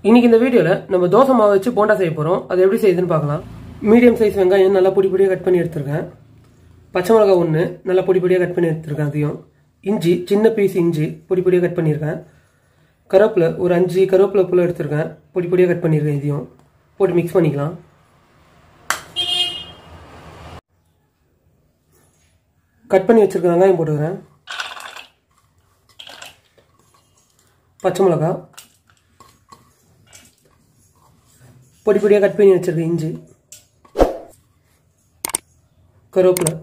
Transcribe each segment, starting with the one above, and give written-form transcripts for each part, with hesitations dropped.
இன்னைக்கு இந்த வீடியோல நம்ம தோசை மாவு வச்சு போண்டா செய்ய போறோம். அது எப்படி செய்யுதுன்னு பார்க்கலாம். மீடியம் சைஸ் வெங்காயம் நல்லா பொடி பொடியா கட் பண்ணி எடுத்துர்க்கேன். பச்சை மிளகாய் ஒன்று நல்லா பொடி பொடியா கட் பண்ணி எடுத்துர்க்கேன். அதையும் இஞ்சி சின்ன பீஸ் இஞ்சி பொடி பொடியா கட் பண்ணியிருக்கேன். கருவேப்பிலை ஒரு 5 கருவேப்பிலை புல்ல எடுத்துர்க்கேன். பொடி பொடியா கட் பண்ணியிருக்கேன். இதையும் போட்டு மிக்ஸ் பண்ணிக்கலாம். கட் பண்ணி வச்சிருக்க வெங்காயம் போட்டுக்கிறேன். பச்சை மிளகாய் பொடி பொடியாக கட் பண்ணி வச்சிருக்கேன். இஞ்சி கருவேப்பிலை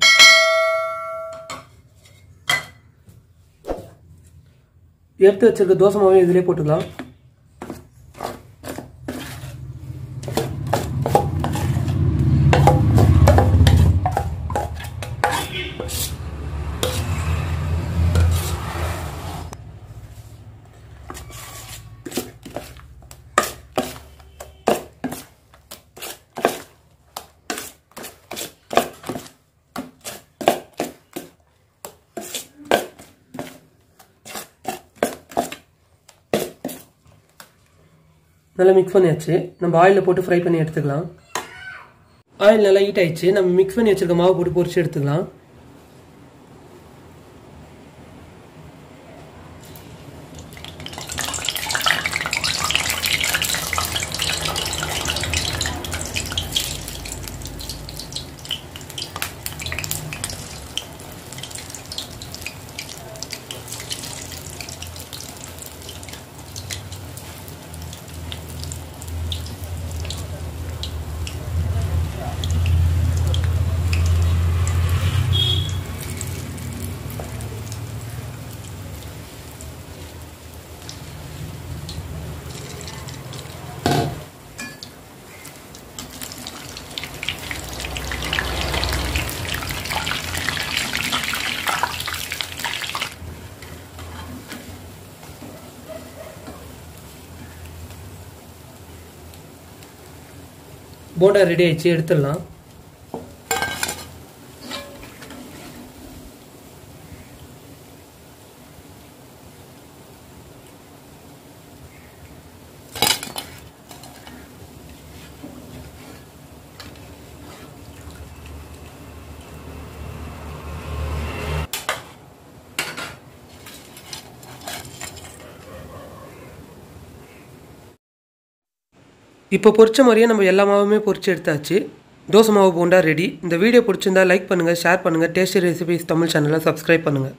எடுத்து வச்சிருக்க தோசை மாவு இதிலே போட்டுக்கலாம். நல்லா மிக்ஸ் பண்ணியாச்சு. நம்ம ஆயிலில் போட்டு ஃப்ரை பண்ணி எடுத்துக்கலாம். ஆயில் நல்லா ஹீட் ஆயிடுச்சு. நம்ம மிக்ஸ் பண்ணி வச்சிருக்க மாவு போட்டு பொரிச்சு எடுத்துக்கலாம். போண்டா ரெடி ஆயிடுச்சு. எடுத்துடலாம். இப்போ பொரிச்ச மாதிரியே நம்ம எல்லா மாவுமே பொரிச்சு எடுத்தாச்சு. தோசை மாவு போண்டா ரெடி. இந்த வீடியோ பிடிச்சிருந்தா லைக் பண்ணுங்கள், ஷேர் பண்ணுங்கள். டேஸ்டி ரெசிபிஸ் தமிழ் சேனலை சப்ஸ்கிரைப் பண்ணுங்கள்.